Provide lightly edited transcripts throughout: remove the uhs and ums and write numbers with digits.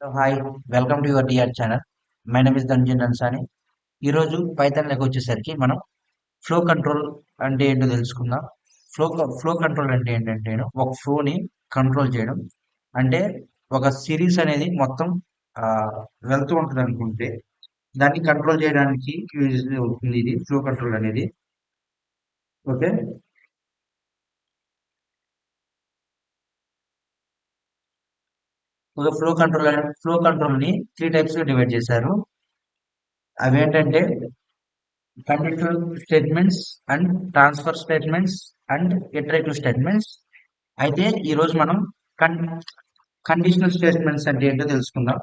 So, hi, welcome to your dear channel. My name is Dhananjay నన్సాని. ఈరోజు Python లెక్క వచ్చేసరికి మనం ఫ్లో కంట్రోల్ అంటే ఏంటో తెలుసుకుందాం. ఫ్లో కంట్రోల్ అంటే ఏంటంటే ఒక ఫ్లోని కంట్రోల్ చేయడం. అంటే ఒక సిరీస్ అనేది మొత్తం ఆ, వెళ్తూ ఉంటుంది అనుకుంటే దాన్ని కంట్రోల్ చేయడానికి యూజ్ అవుతుంది ఇది ఫ్లో కంట్రోల్ అనేది. ఓకే, ఒక ఫ్లో కంట్రోల్ ని త్రీ టైప్స్ గా డివైడ్ చేశారు. అవి ఏంటంటే conditional statements and transfer statements and iterative statements. అయితే ఈ రోజు మనం కన్ కండిషనల్ స్టేట్మెంట్స్ అంటే ఏంటో తెలుసుకుందాం.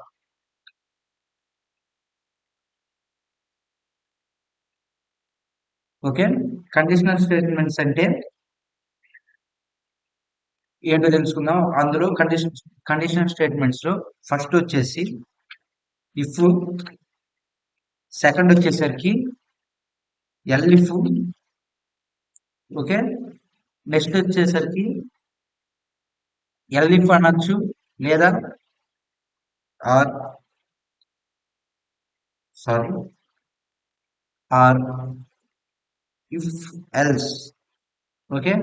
ఓకే, కండిషనల్ స్టేట్మెంట్స్ అంటే ఏంటో తెలుసుకుందాం. అందులో కండిషనల్ స్టేట్మెంట్స్ లో ఫస్ట్ వచ్చేసి ఇఫ్, సెకండ్ వచ్చేసరికి ఎల్ఇఫ్. ఓకే, నెక్స్ట్ వచ్చేసరికి ఎల్ఇఫ్ అనొచ్చు లేదా or sorry or if else. Okay,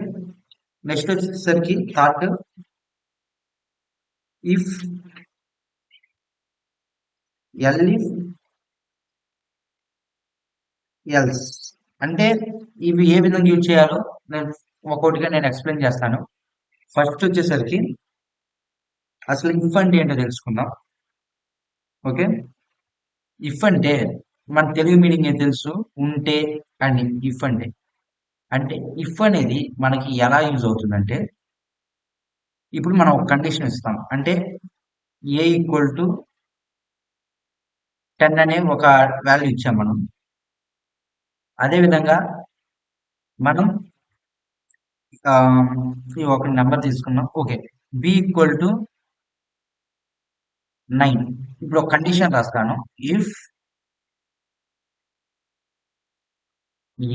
next వచ్చేసరికి థర్డ్ ఇఫ్ ఎల్ఇఫ్ ఎల్స్. అంటే ఇవి ఏ విధంగా యూజ్ చేయాలో నేను ఒక్కొక్కటిగా నేను ఎక్స్ప్లెయిన్ చేస్తాను. ఫస్ట్ వచ్చేసరికి అసలు ఇఫ్ అంటే ఏంటో తెలుసుకుందాం. ఓకే, ఇఫ్ అంటే మన తెలుగు మీనింగ్ ఏం తెలుసు, ఉంటే అని. ఇఫ్ అంటే అంటే ఇఫ్ అనేది మనకి ఎలా యూజ్ అవుతుందంటే ఇప్పుడు మనం ఒక కండిషన్ ఇస్తాం. అంటే ఏ ఈక్వల్ టు 10 అనే ఒక వాల్యూ ఇచ్చాం మనం. అదే విధంగా మనం ఆ, ఈ ఒక నెంబర్ తీసుకున్నాం. Okay, B equal to 9. ఇప్పుడు ఒక కండిషన్ రాస్తాను. If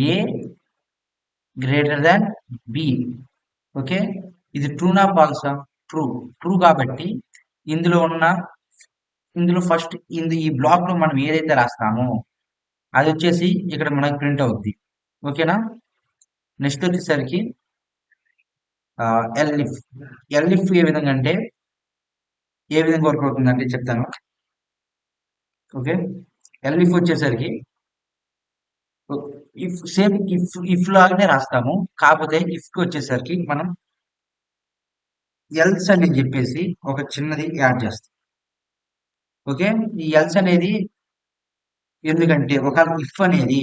A greater than B. Okay, ఇది ట్రూనా ఫాల్సా? ట్రూ. ట్రూ కాబట్టి ఇందులో ఉన్న ఇందులో ఫస్ట్ ఈ బ్లాక్ లో మనం ఏదైతే రాస్తామో అది వచ్చేసి ఇక్కడ మనకి ప్రింట్ అవుద్ది. ఓకేనా, నెక్స్ట్ వచ్చేసరికి ఎల్ఇఫ్. ఎల్ఇఫ్ ఏ విధంగా అంటే ఏ విధంగా వర్క్ అవుతుందంటే చెప్తాను. ఓకే, ఎల్ఇఫ్ వచ్చేసరికి ఇఫ్ సేమ్ ఇఫ్ లాగానే రాస్తాము. కాకపోతే ఇఫ్ కి వచ్చేసరికి మనం ఎల్స్ అని చెప్పేసి ఒక చిన్నది యాడ్ చేస్తాం. ఓకే, ఈ ఎల్స్ అనేది ఎందుకంటే ఒక ఇఫ్ అనేది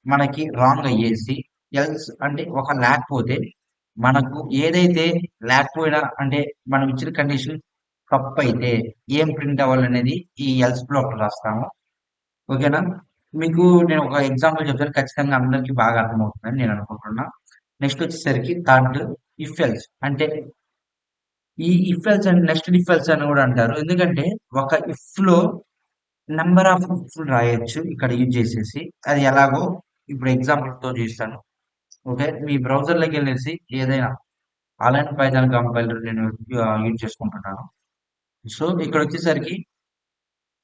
మనకి రాంగ్ అయ్యేసి ఎల్స్ అంటే ఒక లేకపోతే మనకు ఏదైతే లేకపోయినా అంటే మనం ఇచ్చిన కండిషన్ తప్పు అయితే ఏం ప్రింట్ అవ్వాలనేది ఈ ఎల్స్ బ్లాక్ రాస్తాము. ఓకేనా, మీకు నేను ఒక ఎగ్జాంపుల్ చెప్తాను, ఖచ్చితంగా అందరికీ బాగా అర్థమవుతుందని నేను అనుకుంటున్నా. నెక్స్ట్ వచ్చేసరికి థర్డ్ ఇఫ్ ఎల్స్. అంటే ఈ if else and next if else అని కూడా అంటారు. ఎందుకంటే ఒక ఇఫ్ లో నెంబర్ ఆఫ్ ఇఫ్ రాయొచ్చు ఇక్కడ యూజ్ చేసేసి. అది ఎలాగో ఇప్పుడు ఎగ్జాంపుల్ తో చూస్తాను. ఓకే, మీ బ్రౌజర్ లోకి వెళ్ళేసి ఏదైనా అలైన్ పైథాన్ కంపైలర్ నేను యూజ్ చేసుకుంటున్నాను. సో ఇక్కడ వచ్చేసరికి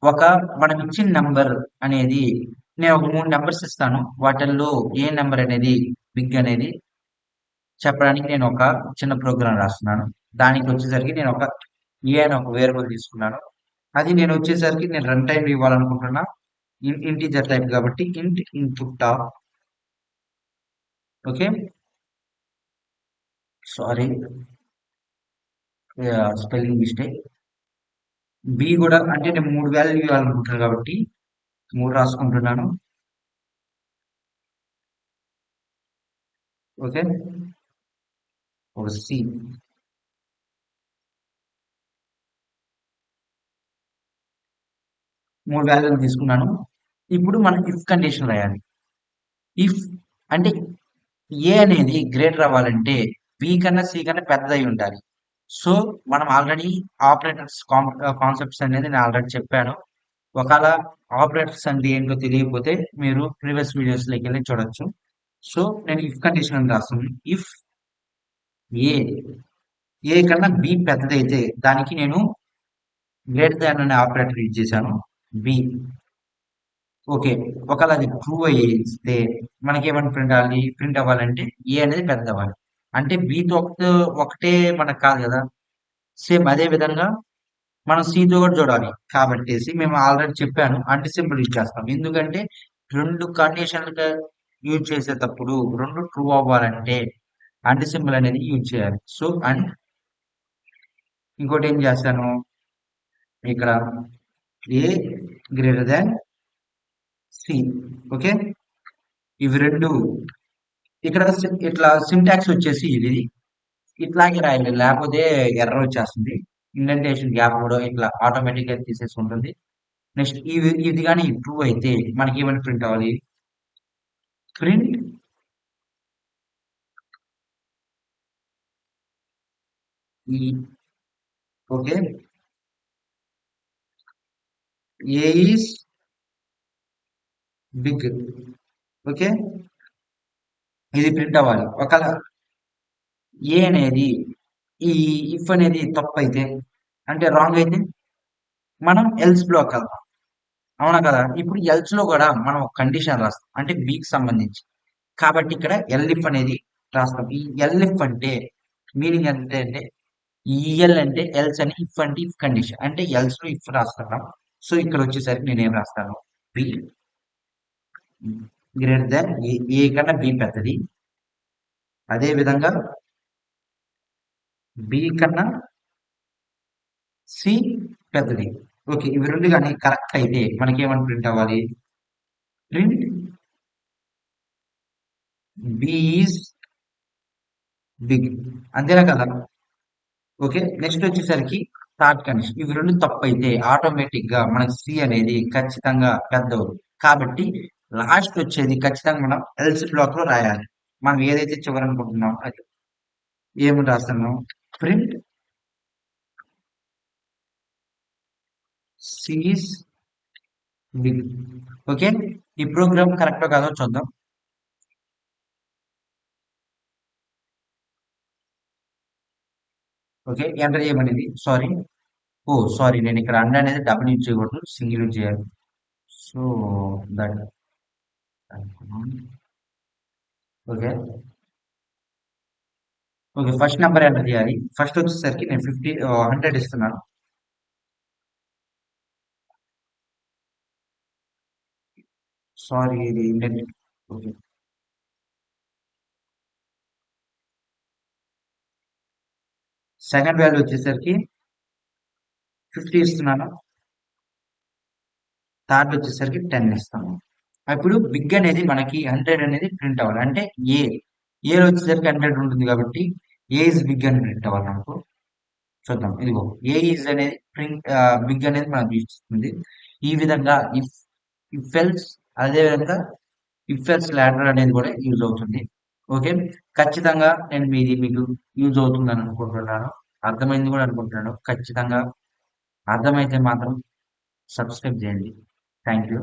ఒక మనం ఇచ్చిన నెంబర్ అనేది నేను ఒక 3 నెంబర్స్ ఇస్తాను. వాటిల్లో ఏ నెంబర్ అనేది బిగ్ అనేది చెప్పడానికి నేను ఒక చిన్న ప్రోగ్రామ్ రాస్తున్నాను. దానికి వచ్చేసరికి నేను ఒక ఏ అని ఒక వేరియబుల్ తీసుకున్నాను. అది నేను వచ్చేసరికి నేను రన్ టైం ఇవ్వాలనుకుంటున్నా. ఇంటీజర్ టైప్ కాబట్టి ఇంట్ ఇన్పుట్ టాప్. Okay, sorry, spelling mistake. B కూడా అంటే నేను 3 వాల్యూ ఇవ్వాలనుకుంటున్నాను కాబట్టి 3 రాసుకుంటున్నాను. ఓకే, ఒక సి, 3 వాల్యూలు తీసుకున్నాను. ఇప్పుడు మనం ఇఫ్ కండిషన్ రాయాలి. ఇఫ్ అంటే ఏ అనేది గ్రేటర్ అవ్వాలంటే బి కన్నా సి కన్నా పెద్దదై ఉండాలి. సో మనం ఆల్రెడీ ఆపరేటర్స్ కాన్సెప్ట్స్ అనేది నేను ఆల్రెడీ చెప్పాను. ఒకవేళ ఆపరేటర్స్ అంటే ఏంటో తెలియకపోతే మీరు ప్రీవియస్ వీడియోస్ లోకి వెళ్ళి చూడొచ్చు. సో నేను ఇఫ్ కండిషన్ అని రాస్తున్నాను. ఇఫ్ ఏ ఏ కన్నా బి పెద్దదైతే దానికి నేను గ్రేటర్ దాన్ అనే ఆపరేటర్ యూజ్ చేశాను. బి. ఓకే. ఒకవేళ అది ట్రూ ఇస్తే మనకేమని ప్రింట్ అవ్వాలంటే ఏ అనేది పెద్దదవ్వాలి. అంటే బితో ఒకటే మనకు కాదు కదా! సేమ్ అదే విధంగా మనం సితో కూడా చూడాలి. కాబట్టేసి మేము ఆల్రెడీ చెప్పాను. అంటి సింబల్ యూజ్ చేస్తాం. ఎందుకంటే 2 కండిషన్‌లుగా యూజ్ చేసేటప్పుడు 2 ట్రూ అవ్వాలంటే అంటి సింబల్ అనేది యూజ్ చేయాలి. సో, అండ్ ఇంకోటేం చేస్తాను ఇక్కడ ఏ గ్రేటర్ దాన్ సి. ఓకే. ఇవి 2 ఇక్కడ ఇట్లా సింటాక్స్ వచ్చేసి ఇది. ఇట్లాగే రాయాలి. లేకపోతే ఎర్రర్ వచ్చేస్తుంది. ఇండెంటేషన్ గ్యాప్ కూడా ఇట్లా ఆటోమేటిక్‌గా తీసేసుకుంటుంది. నెక్స్ట్ ఇది గాని ట్రూ అయితే మనకేమని ప్రింట్ అవ్వాలి? ప్రింట్ ఈ okay. A is big. Okay. ఇది ప్రింట్ అవ్వాలి. ఒకవేళ ఏ అనేది ఈ ఇఫ్ అనేది తప్పైతే అంటే రాంగ్ అయితే మనం ఎల్స్ బ్లాక్ వెళ్తాం. అవునా కదా! ఇప్పుడు ఎల్స్ లో కూడా మనం ఒక కండిషన్ రాస్తాం. అంటే బికి సంబంధించి. కాబట్టి ఇక్కడ ఎల్ఇఫ్ అనేది రాస్తాం. ఈ ఎల్ఇఫ్ అంటే మీనింగ్ అంటే ఈఎల్ అంటే ఎల్స్ అని ఇఫ్ అంటే ఇఫ్ కండిషన్. అంటే ఎల్స్ లో ఇఫ్ రాస్తున్నాం. సో ఇక్కడ వచ్చేసరికి నేనేం రాస్తాను? బి గ్రేటర్ దాన్ ఏ. ఏ కన్నా బి పెద్దది. అదే విధంగా బి కన్నా సి పెద్దది. ఓకే. ఇవి 2 గాని కరెక్ట్ అయితే మనకేమని ప్రింట్ అవ్వాలి? Print B is big. అంతేనా కదా! ఓకే. నెక్స్ట్ వచ్చేసరికి థర్డ్ కండిషన్. ఇవి 2 తప్పైతే ఆటోమేటిక్‌గా మనకి సి అనేది ఖచ్చితంగా పెద్దవుతుంది. కాబట్టి లాస్ట్ వచ్చేది ఖచ్చితంగా మనం ఎల్స్ బ్లాక్‌లో రాయాలి. మనం ఏదైతే చివరనుకుంటున్నామో అది. ఏమని రాస్తున్నాం? Print C is big. Okay. ఈ ప్రోగ్రామ్ కరెక్టో కాదో చూద్దాం. ఓకే. ఎంటర్ చేయమనింది. సారీ. ఓహ్! సారీ. నేనిక్కడ అండ్ అనేది డబుల్ యూజ్ చేయకూడదు. సింగిల్ యూజ్ చేయాలి. So, that okay. Okay. First number enter చేయాలి. ఫస్ట్ వచ్చేసరికి నేను 100 ఇస్తున్నాను. సారీ ఇది ఇండెంట్. ఓకే. సెకండ్ వాల్యూ వచ్చేసరికి 50 ఇస్తున్నాను. థర్డ్ వచ్చేసరికి 10 ఇస్తాను. ఇప్పుడు బిగ్ అనేది మనకి 100 అనేది ప్రింట్ అవ్వాలి. అంటే ఏ. ఏలో వచ్చేసరికి 100 ఉంటుంది కాబట్టి ఏ ఇస్ బిగ్ అని ప్రింట్ అవ్వాలి మనకు. చూద్దాం. ఇదిగో ఏ ఈజ్ అనేది బిగ్ అనేది మనకు ఇస్తుంది. ఈ విధంగా ఇఫ్ ఎల్స్ అదే విధంగా ఇఫ్ ఎల్స్ లాడర్ అనేది కూడా యూజ్ అవుతుంది. ఓకే. ఖచ్చితంగా నేను మీకు యూజ్ అవుతుందని అనుకుంటున్నాను. అర్థమైంది కూడా అనుకుంటున్నాను. ఖచ్చితంగా అర్థమైతే మాత్రం సబ్స్క్రైబ్ చేయండి. Thank you.